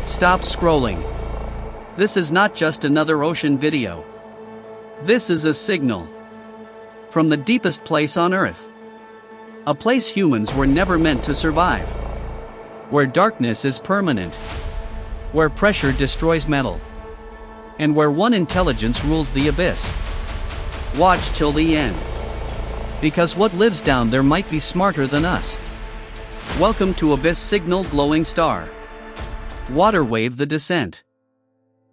Stop scrolling. This is not just another ocean video. This is a signal. From the deepest place on Earth. A place humans were never meant to survive. Where darkness is permanent. Where pressure destroys metal. And where one intelligence rules the abyss. Watch till the end. Because what lives down there might be smarter than us. Welcome to Abyss Signal Glowing Star. Water Wave the Descent.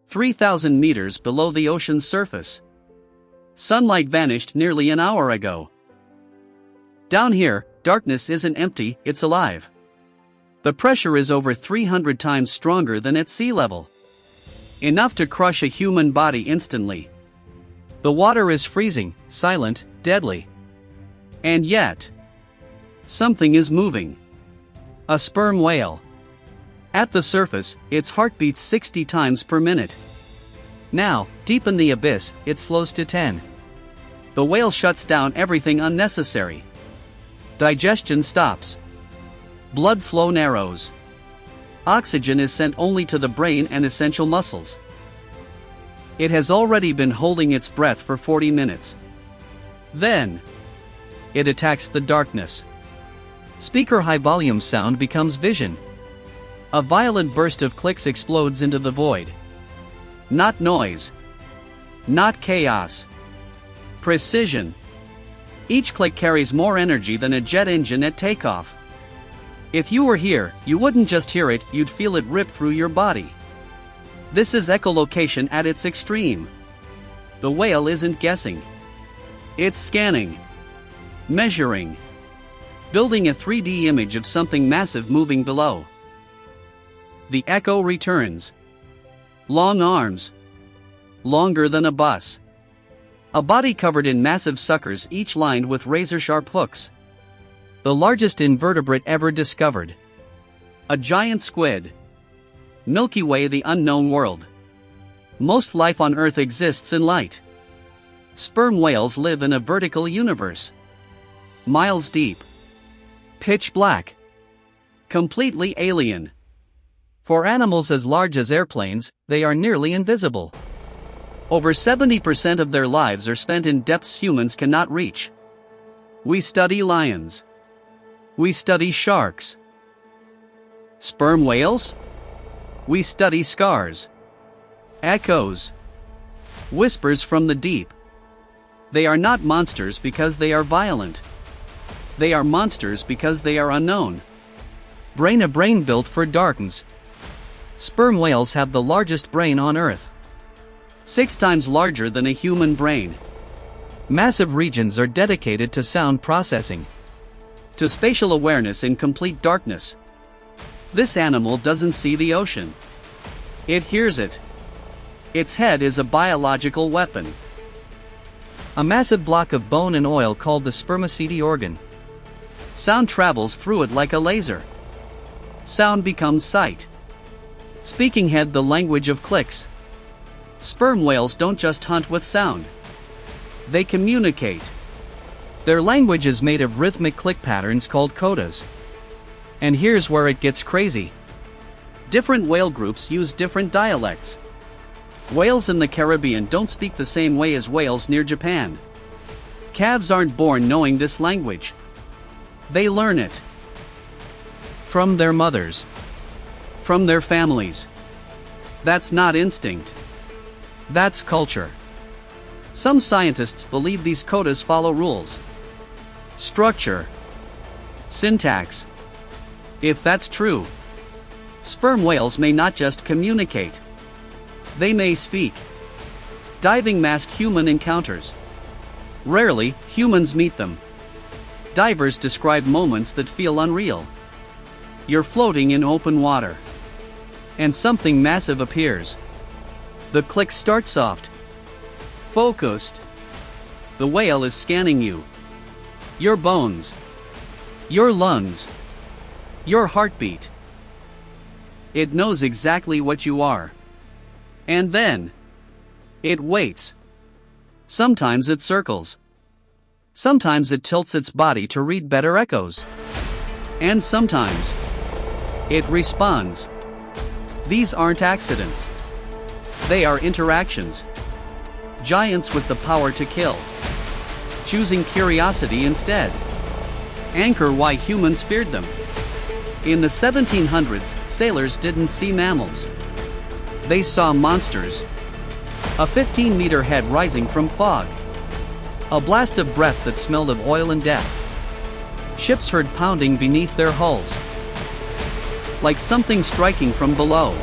3,000 meters below the ocean's surface. Sunlight vanished nearly an hour ago. Down here, darkness isn't empty, it's alive. The pressure is over 300 times stronger than at sea level. Enough to crush a human body instantly. The water is freezing, silent, deadly. And yet, something is moving. A sperm whale. At the surface, its heart beats 60 times per minute. Now, deep in the abyss, it slows to 10. The whale shuts down everything unnecessary. Digestion stops. Blood flow narrows. Oxygen is sent only to the brain and essential muscles. It has already been holding its breath for 40 minutes. Then, it attacks the darkness. Speaker high-volume sound becomes vision. A violent burst of clicks explodes into the void. Not noise. Not chaos. Precision. Each click carries more energy than a jet engine at takeoff. If you were here, you wouldn't just hear it, you'd feel it rip through your body. This is echolocation at its extreme. The whale isn't guessing. It's scanning. Measuring. Building a 3D image of something massive moving below. The echo returns. Long arms. Longer than a bus. A body covered in massive suckers, each lined with razor-sharp hooks. The largest invertebrate ever discovered. A giant squid. Milky Way, the unknown world. Most life on Earth exists in light. Sperm whales live in a vertical universe. Miles deep. Pitch black. Completely alien. For animals as large as airplanes, they are nearly invisible. Over 70% of their lives are spent in depths humans cannot reach. We study lions. We study sharks. Sperm whales? We study scars. Echoes. Whispers from the deep. They are not monsters because they are violent. They are monsters because they are unknown. A brain built for darkness. Sperm whales have the largest brain on Earth. 6 times larger than a human brain. Massive regions are dedicated to sound processing. To spatial awareness in complete darkness. This animal doesn't see the ocean. It hears it. Its head is a biological weapon. A massive block of bone and oil called the spermaceti organ. Sound travels through it like a laser. Sound becomes sight. Speaking head, the language of clicks. Sperm whales don't just hunt with sound. They communicate. Their language is made of rhythmic click patterns called codas. And here's where it gets crazy. Different whale groups use different dialects. Whales in the Caribbean don't speak the same way as whales near Japan. Calves aren't born knowing this language. They learn it. From their mothers. From their families. That's not instinct. That's culture. Some scientists believe these codas follow rules. Structure. Syntax. If that's true, sperm whales may not just communicate. They may speak. Diving mask human encounters. Rarely, humans meet them. Divers describe moments that feel unreal. You're floating in open water. And something massive appears. The click starts soft. Focused. The whale is scanning you. Your bones. Your lungs. Your heartbeat. It knows exactly what you are. And then, it waits. Sometimes it circles. Sometimes it tilts its body to read better echoes. And sometimes, it responds. These aren't accidents. They are interactions. Giants with the power to kill, choosing curiosity instead. Anchor why humans feared them. In the 1700s, sailors didn't see mammals. They saw monsters. A 15-meter head rising from fog. A blast of breath that smelled of oil and death. Ships heard pounding beneath their hulls. Like something striking from below.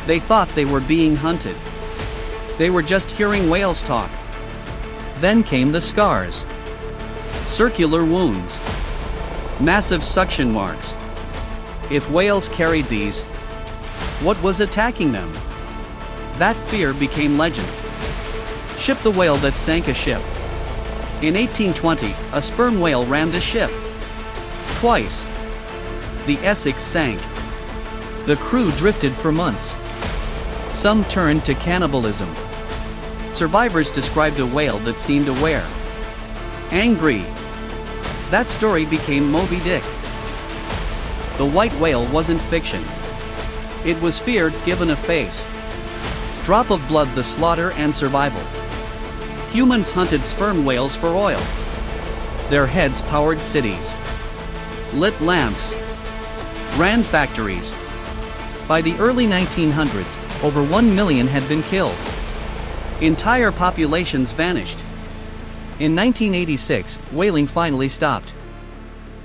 They thought they were being hunted. They were just hearing whales talk. Then came the scars. Circular wounds. Massive suction marks. If whales carried these, what was attacking them? That fear became legend. Ship the whale that sank a ship. In 1820, a sperm whale rammed a ship. Twice. The Essex sank. The crew drifted for months. Some turned to cannibalism. Survivors described a whale that seemed aware. Angry. That story became Moby-Dick. The white whale wasn't fiction. It was feared, given a face. Drop of blood, the slaughter and survival. Humans hunted sperm whales for oil. Their heads powered cities. Lit lamps. Ran factories. By the early 1900s, over 1 million had been killed. Entire populations vanished. In 1986, whaling finally stopped.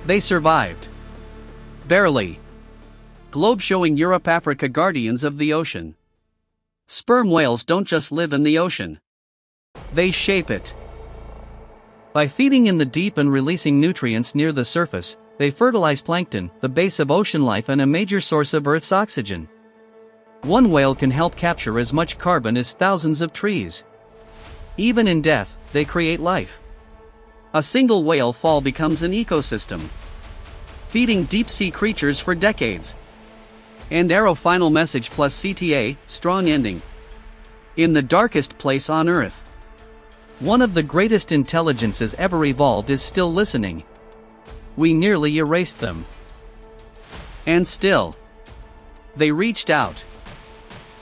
They survived. Barely. Globe showing Europe-Africa guardians of the ocean. Sperm whales don't just live in the ocean. They shape it. By feeding in the deep and releasing nutrients near the surface, they fertilize plankton, the base of ocean life and a major source of Earth's oxygen. One whale can help capture as much carbon as thousands of trees. Even in death, they create life. A single whale fall becomes an ecosystem, feeding deep-sea creatures for decades. And arrow final message plus CTA, strong ending. In the darkest place on Earth, one of the greatest intelligences ever evolved is still listening. We nearly erased them. And still, they reached out.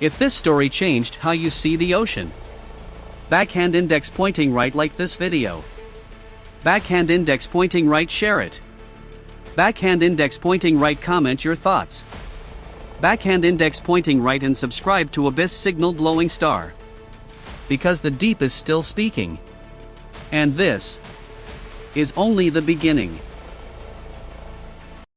If this story changed how you see the ocean, backhand index pointing right, like this video. Backhand index pointing right, share it. Backhand index pointing right, comment your thoughts. Backhand index pointing right and subscribe to Abyss Signal Glowing Star. Because the deep is still speaking. And this is only the beginning.